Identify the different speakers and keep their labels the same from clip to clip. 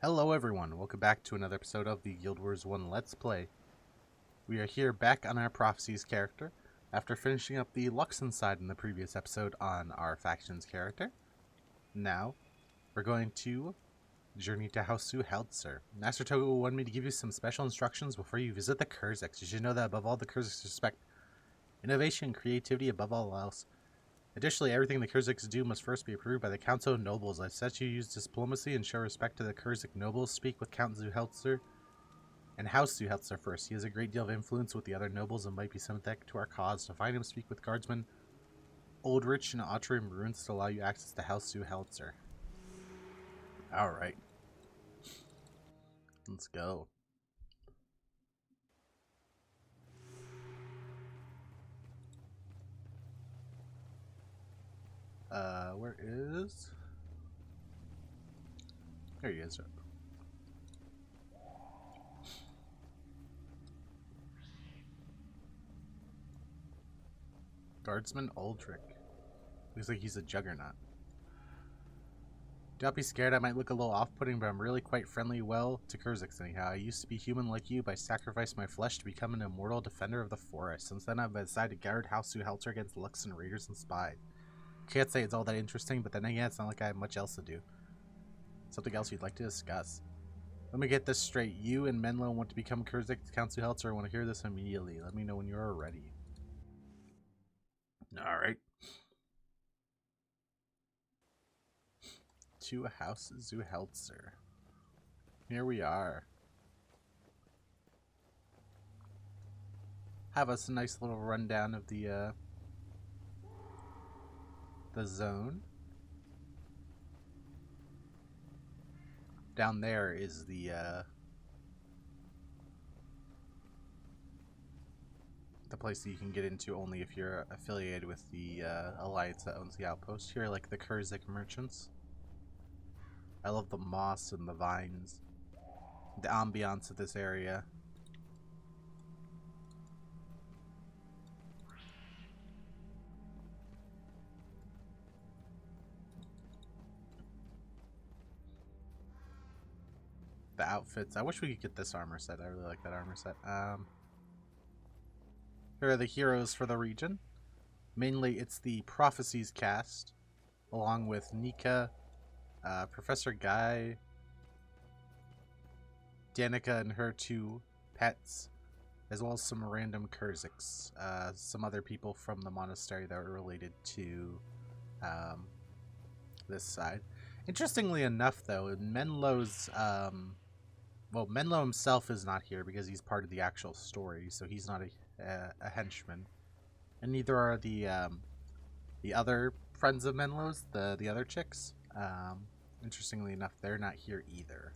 Speaker 1: Hello everyone, welcome back to another episode of the Guild Wars 1 Let's Play. We are here back on our Prophecies character, after finishing up the Luxon side in the previous episode on our Factions character. Now, we're going to journey to Hausu Heldser. Master Togo wanted me to give you some special instructions before you visit the Kurzicks. You should know that above all, the Kurzicks respect innovation and creativity above all else. Additionally, everything the Kurzicks do must first be approved by the Council of Nobles. I suggest you use diplomacy and show respect to the Kurzick nobles. Speak with Count Zuheltzer and House Zuheltzer first. He has a great deal of influence with the other nobles and might be sympathetic to our cause. To find him, speak with Guardsman Oldrich and Atrium Ruins to allow you access to House Zuheltzer. Alright. Let's go. Where is... There he is. Guardsman Aldrich. Looks like he's a juggernaut. Do not be scared, I might look a little off-putting, but I'm really quite friendly to Kurzicks anyhow. I used to be human like you, but I sacrificed my flesh to become an immortal defender of the forest. Since then I've decided to guard House Zuheltzer against Luxon raiders and spies. Can't say it's all that interesting, but then again, it's not like I have much else to do. Something else you'd like to discuss. Let me get this straight. You and Menlo want to become Kurzick Count Zuheltzer. I want to hear this immediately. Let me know when you're ready. Alright. To House Zuheltzer. Here we are. Have us a nice little rundown of the zone. Down there is the place that you can get into only if you're affiliated with the alliance that owns the outpost here, like the Kurzick merchants. I love the moss and the vines, the ambiance of this area. The outfits. I wish we could get this armor set. I really like that armor set. Here are the heroes for the region. Mainly, it's the Prophecies cast, along with Nika, Professor Guy, Danica and her two pets, as well as some random Kurzicks. Some other people from the monastery that are related to this side. Interestingly enough, though, Menlo's... well, Menlo himself is not here because he's part of the actual story, so he's not a henchman. And neither are the other friends of Menlo's, the other chicks. Interestingly enough, they're not here either.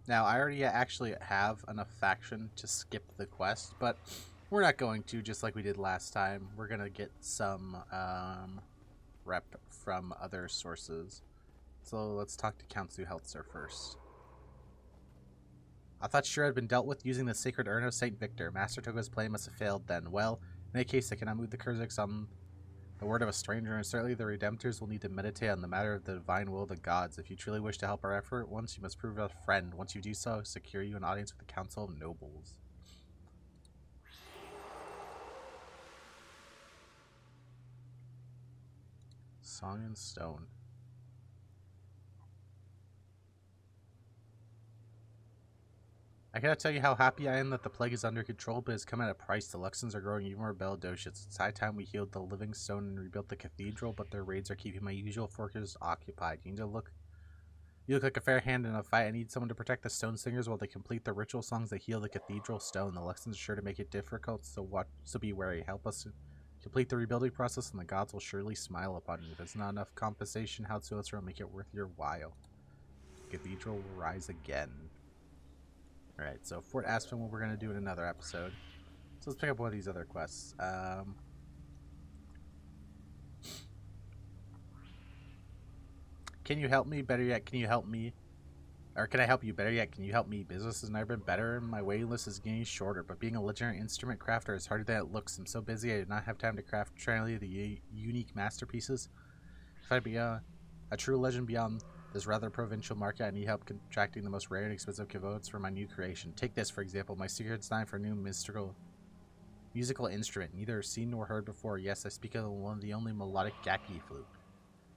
Speaker 1: Now, I already actually have enough faction to skip the quest, but we're not going to, just like we did last time. We're going to get some rep from other sources. So let's talk to Count Zuheltzer first. I thought sure had been dealt with using the sacred urn of St. Victor. Master Togo's plan must have failed then. Well, in any case, I cannot move the Kurzicks on the word of a stranger, and certainly the Redemptors will need to meditate on the matter of the divine will of the gods. If you truly wish to help our effort, once you must prove a friend. Once you do so, secure you an audience with the Council of Nobles. Song in Stone. I cannot tell you how happy I am that the plague is under control, but it's come at a price. The Luxons are growing even more bellicose. It's high time we healed the living stone and rebuilt the cathedral, but their raids are keeping my usual fortress occupied. You look like a fair hand in a fight. I need someone to protect the stone singers while they complete the ritual songs that heal the cathedral stone. The Luxons are sure to make it difficult, so be wary. Help us complete the rebuilding process, and the gods will surely smile upon you. If it's not enough compensation, how to will make it worth your while. The cathedral will rise again. Alright, so Fort Aspen, we're going to do in another episode. So let's pick up one of these other quests. Can you help me? Better yet, can you help me Or can I help you? Better yet, can you help me? Business has never been better, and my waiting list is getting shorter, but being a legendary instrument crafter is harder than it looks. I'm so busy I did not have time to craft truly the unique masterpieces. If I be a true legend beyond this rather provincial market, I need help contracting the most rare and expensive keyboards for my new creation. Take this, for example, my secret design for a new musical instrument, neither seen nor heard before. Yes, I speak of one of the only melodic gaki flute.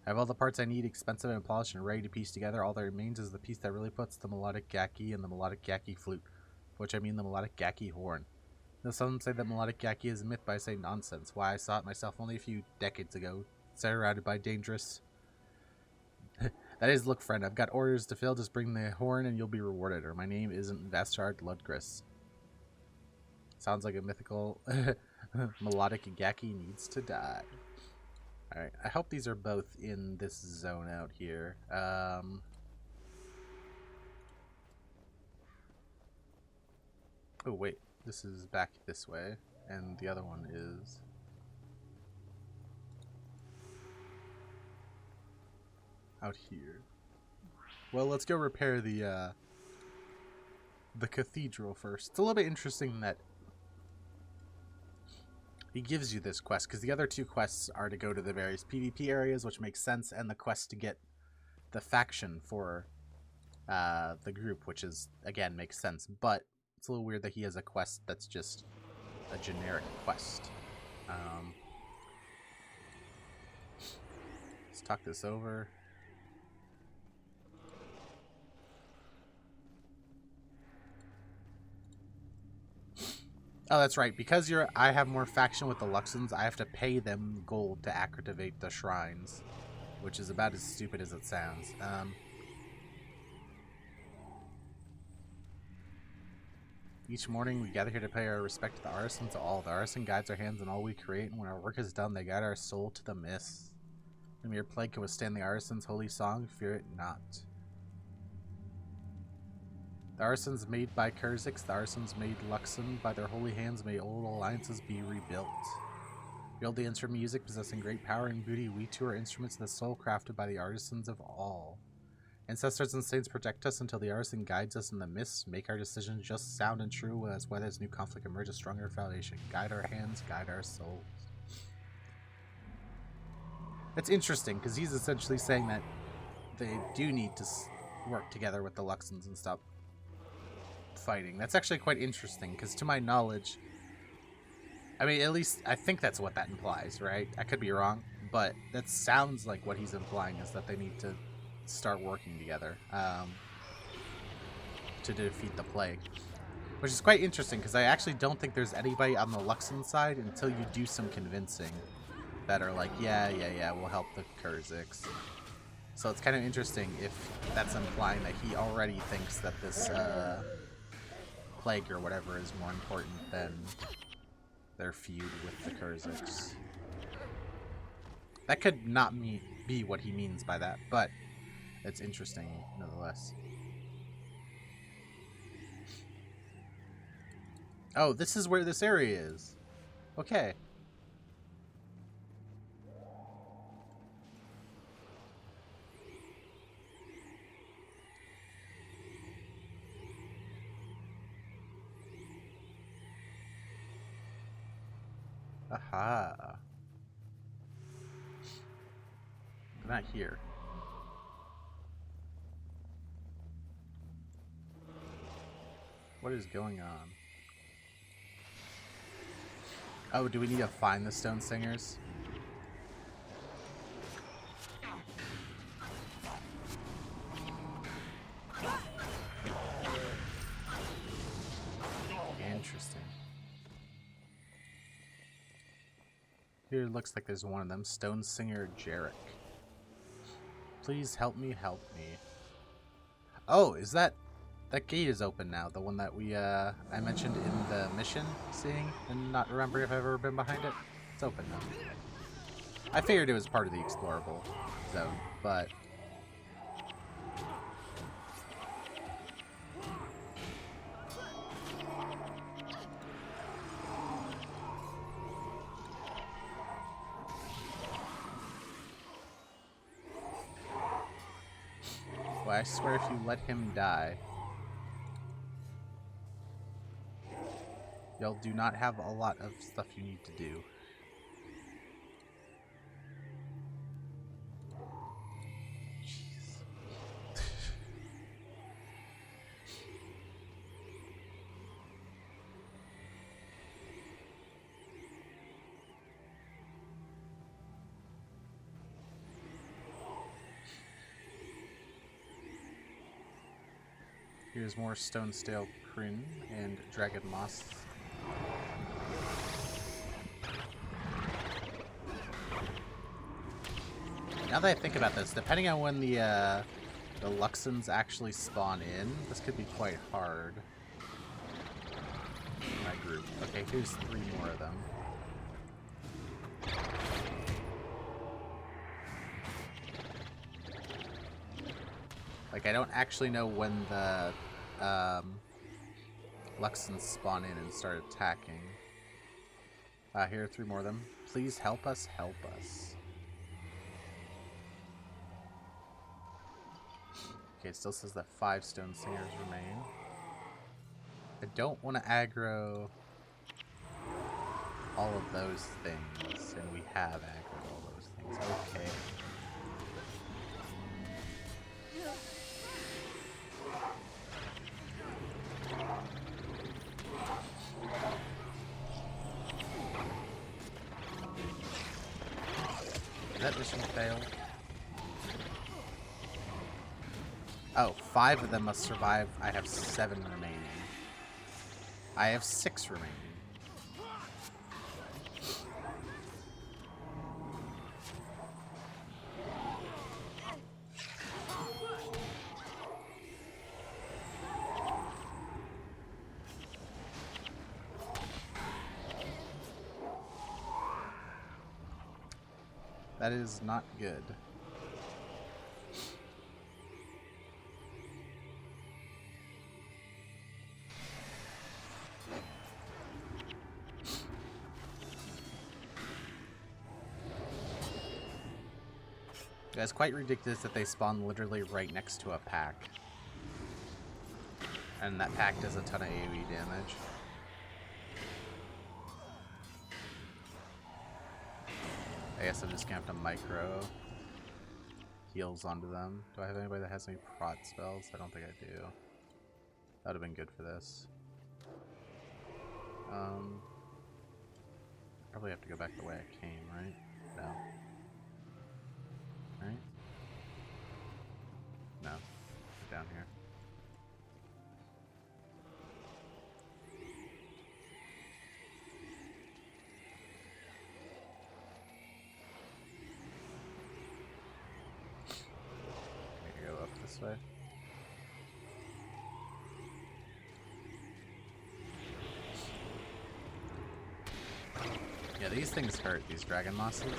Speaker 1: I have all the parts I need, expensive and polished and ready to piece together. All that remains is the piece that really puts the melodic gaki and the melodic gaki flute, for which I mean the melodic gaki horn. Now, some say that melodic gaki is a myth, but I say nonsense. Why, I saw it myself only a few decades ago, surrounded by dangerous... That is, look, friend, I've got orders to fill. Just bring the horn and you'll be rewarded, or my name isn't Vastard Ludgris. Sounds like a mythical melodic gaki needs to die. Alright, I hope these are both in this zone out here. Oh, wait. This is back this way. And the other one is... out here. Well, let's go repair the cathedral first. It's a little bit interesting that he gives you this quest, because the other two quests are to go to the various PvP areas, which makes sense, and the quest to get the faction for the group, which is, again, makes sense. But it's a little weird that he has a quest that's just a generic quest. Let's talk this over. Oh, that's right. Because I have more faction with the Luxons, I have to pay them gold to activate the shrines, which is about as stupid as it sounds. Each morning, we gather here to pay our respect to the artisan, to all. The artisan guides our hands in all we create, and when our work is done, they guide our soul to the mists. The mere plague can withstand the artisan's holy song, fear it not. The artisans made by Kurzick, the artisans made Luxon, by their holy hands may old alliances be rebuilt. Build the instrument music possessing great power and beauty, we too are instruments of the soul crafted by the artisans of all. Ancestors and saints protect us until the artisan guides us in the mists, make our decisions just sound and true as whether as new conflict emerges a stronger foundation. Guide our hands, guide our souls. It's interesting, because he's essentially saying that they do need to work together with the Luxons and stop fighting. That's actually quite interesting, because to my knowledge, I mean, at least I think that's what that implies, right? I could be wrong, but that sounds like what he's implying is that they need to start working together to defeat the plague, which is quite interesting, because I actually don't think there's anybody on the Luxon side until you do some convincing that are like, yeah, we'll help the Kurzicks. So it's kind of interesting if that's implying that he already thinks that this plague or whatever is more important than their feud with the Kurzicks. That could not be what he means by that, but it's interesting nonetheless. Oh, this is where this area is. Okay. Aha. Not here. What is going on? Oh, do we need to find the Stone Singers? Interesting. Here it looks like there's one of them. Stone Singer Jarek. Please help me, help me. Oh, is that gate is open now? The one that we I mentioned in the mission, seeing and not remember if I've ever been behind it. It's open now. I figured it was part of the explorable zone, but well, I swear if you let him die, y'all do not have a lot of stuff you need to do. Here's more stone stale prune and dragon moss. Now that I think about this, depending on when the Luxons actually spawn in, this could be quite hard. My group. Okay, here's 3 more of them. Like, I don't actually know when the Luxons spawn in and start attacking. Here are 3 more of them. Please help us, help us. Okay, it still says that 5 stone singers remain. I don't want to aggro all of those things, and we have aggroed all those things. Okay. Did that mission fail? Oh, 5 of them must survive. I have 7 remaining. I have 6 remaining. That is not good. It's quite ridiculous that they spawn literally right next to a pack. And that pack does a ton of AoE damage. I guess I'm just gonna have to micro heals onto them. Do I have anybody that has any prot spells? I don't think I do. That would have been good for this. Probably have to go back the way I came, right? No. Right? No. Down here. Maybe go up this way. Yeah, these things hurt, these dragon mosses.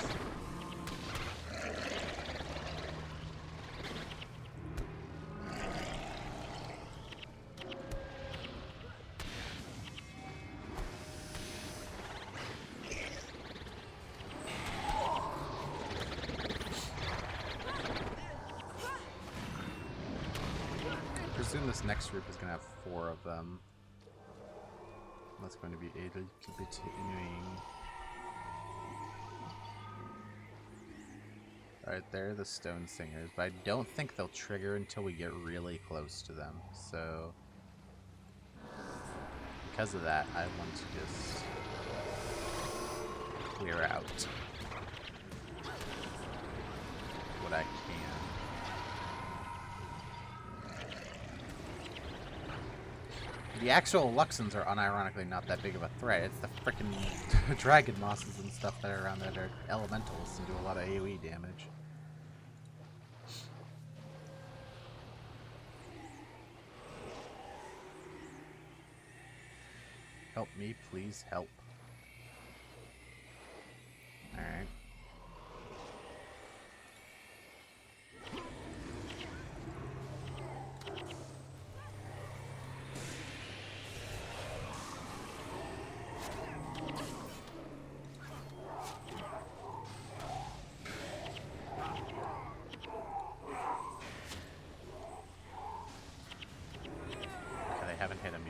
Speaker 1: I presume this next group is going to have 4 of them. That's going to be a little bit annoying. Alright, they're the stone singers, but I don't think they'll trigger until we get really close to them. So, because of that, I want to just clear out what I can. The actual Luxons are unironically not that big of a threat. It's the frickin' dragon mosses and stuff that are around that are elementals and do a lot of AoE damage. Help me, please help. Alright.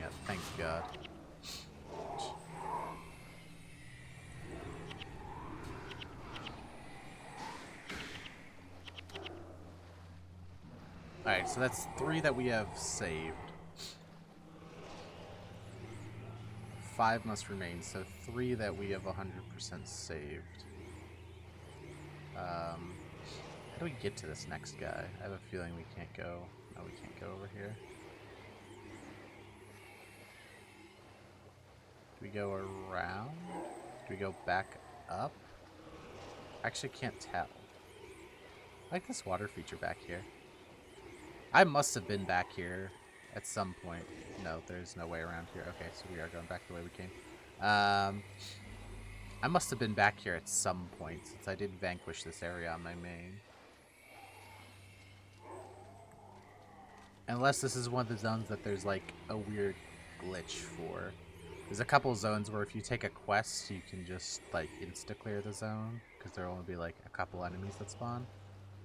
Speaker 1: yet. Thank God. Alright, so that's 3 that we have saved. 5 must remain, so 3 that we have 100% saved. How do we get to this next guy? I have a feeling we can't go. No, we can't go over here. Do we go around? Do we go back up? I actually can't tell. I like this water feature back here. I must have been back here at some point. No, there's no way around here. Okay, so we are going back the way we came. I must have been back here at some point, since I did vanquish this area on my main. Unless this is one of the zones that there's like a weird glitch for. There's a couple zones where if you take a quest, you can just like insta-clear the zone, because there'll only be like a couple enemies that spawn.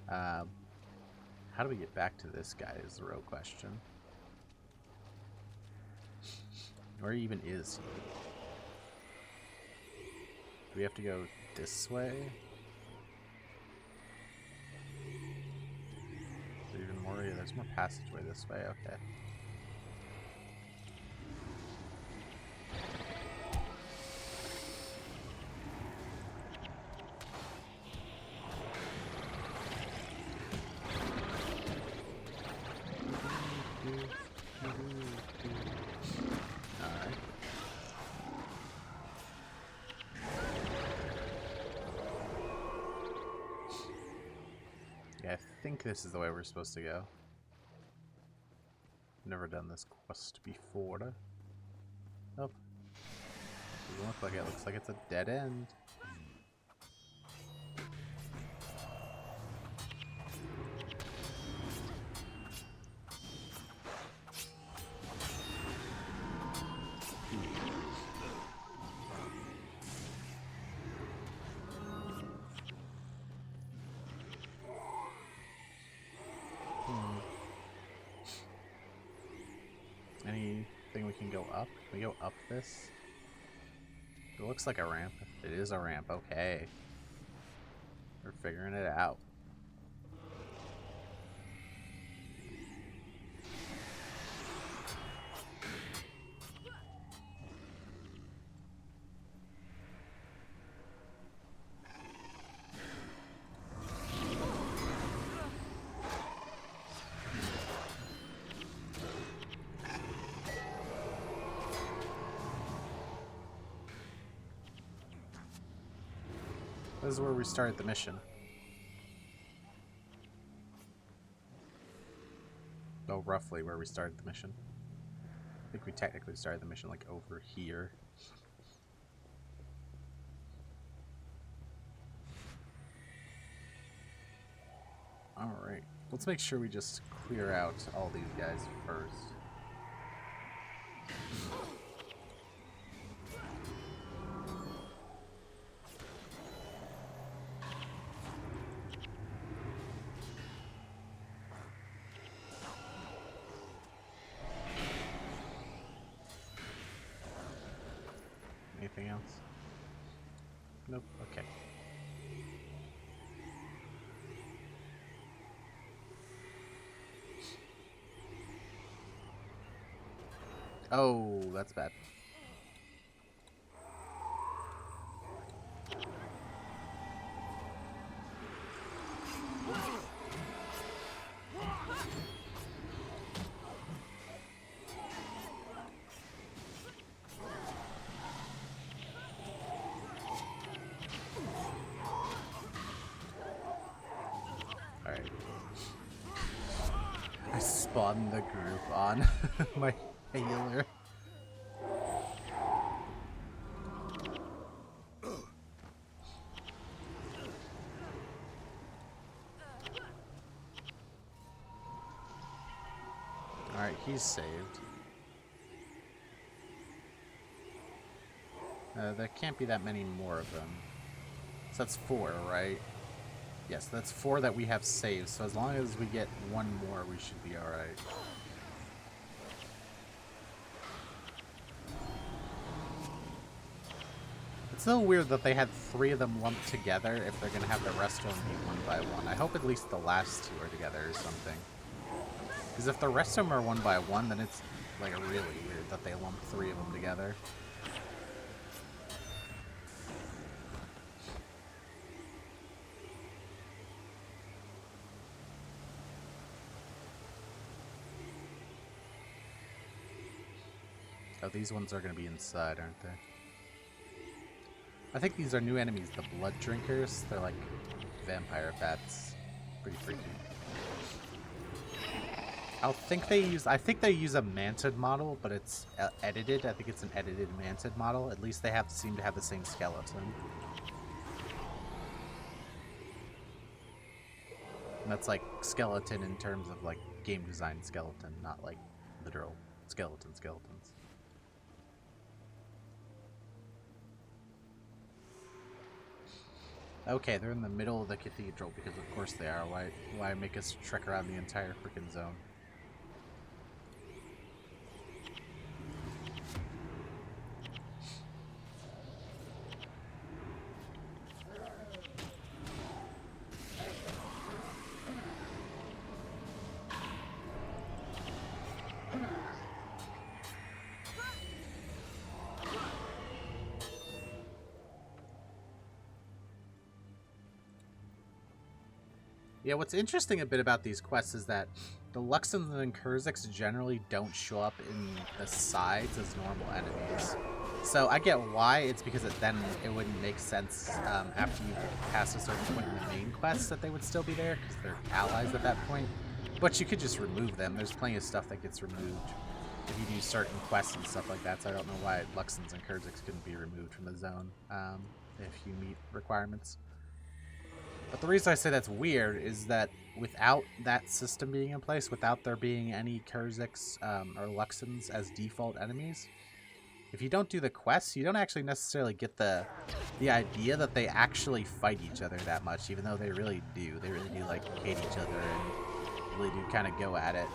Speaker 1: How do we get back to this guy is the real question. Where even is he? Do we have to go this way? Is there even more? Yeah, there's more passageway this way. Okay. Alright. Yeah, I think this is the way we're supposed to go. Never done this quest before. Nope. Doesn't look like it. Looks like it's a dead end. Anything we can go up? Can we go up this? It looks like a ramp. It is a ramp. Okay. We're figuring it out. This is where we started the mission. Oh, roughly where we started the mission. I think we technically started the mission like over here. Alright, let's make sure we just clear out all these guys first. Anything else? Nope, okay. Oh, that's bad. Alright. I spawned the group on my healer. Alright, he's saved. There can't be that many more of them. So that's 4, right? Yes, that's 4 that we have saved, so as long as we get 1 more, we should be alright. It's a little weird that they had 3 of them lumped together if they're going to have the rest of them be one by one. I hope at least the last 2 are together or something. Because if the rest of them are one by one, then it's like really weird that they lumped 3 of them together. Oh, these ones are going to be inside, aren't they? I think these are new enemies, the blood drinkers. They're like vampire bats. Pretty freaky. I think they use a mantid model, but it's edited. I think it's an edited mantid model. At least they seem to have the same skeleton. And that's like skeleton in terms of like game design skeleton, not like literal skeletons. Okay, they're in the middle of the cathedral because of course they are. Why make us trek around the entire freaking zone? Yeah, what's interesting a bit about these quests is that the Luxons and Kurzicks generally don't show up in the sides as normal enemies. So I get why. It's because then it wouldn't make sense after you pass a certain point in the main quest that they would still be there because they're allies at that point. But you could just remove them. There's plenty of stuff that gets removed if you do certain quests and stuff like that. So I don't know why Luxons and Kurzicks couldn't be removed from the zone if you meet requirements. But the reason I say that's weird is that without that system being in place, without there being any Kurzicks or Luxons as default enemies, if you don't do the quests, you don't actually necessarily get the idea that they actually fight each other that much, even though they really do. They really do like hate each other and really do kind of go at it.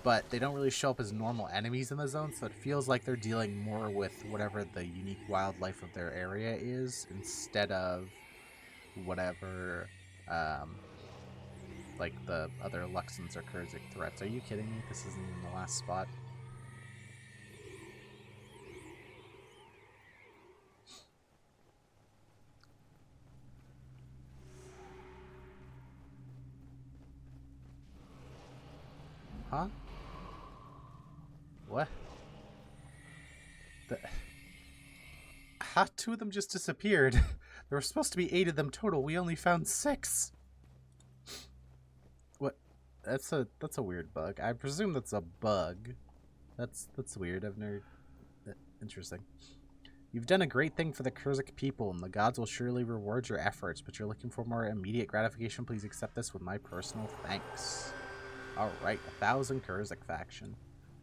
Speaker 1: But they don't really show up as normal enemies in the zone, so it feels like they're dealing more with whatever the unique wildlife of their area is, instead of whatever, like the other Luxons or Kurzick threats. Are you kidding me? This isn't even the last spot. Huh? What? How 2 of them just disappeared? There were supposed to be 8 of them total. We only found 6. What? That's a weird bug. I presume that's a bug. That's weird. I've never. Interesting. You've done a great thing for the Kurzick people, and the gods will surely reward your efforts. But you're looking for more immediate gratification. Please accept this with my personal thanks. All right, 1,000 Kurzick faction.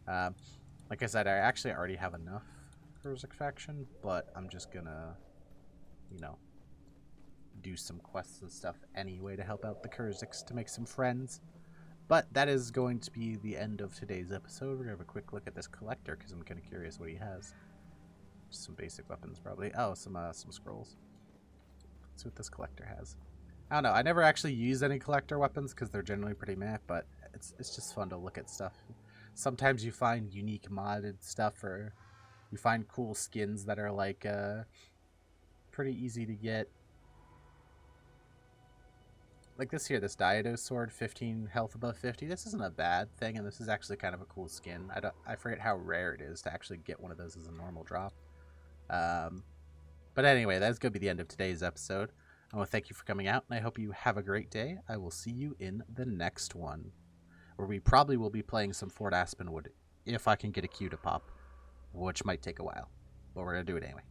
Speaker 1: Like I said, I actually already have enough Kurzick faction, but I'm just gonna, do some quests and stuff anyway to help out the Kurzicks to make some friends. But that is going to be the end of today's episode. We're gonna have a quick look at this collector because I'm kind of curious what he has. Just some basic weapons, probably. Oh, some scrolls. Let's see what this collector has. I don't know. I never actually use any collector weapons because they're generally pretty meh, but it's just fun to look at stuff. Sometimes you find unique modded stuff, or you find cool skins that are like pretty easy to get. Like this here, this Diado sword, 15 health above 50. This isn't a bad thing, and this is actually kind of a cool skin. I forget how rare it is to actually get one of those as a normal drop. But anyway, that's going to be the end of today's episode. I want to thank you for coming out, and I hope you have a great day. I will see you in the next one, where we probably will be playing some Fort Aspenwood, if I can get a queue to pop, which might take a while. But we're going to do it anyway.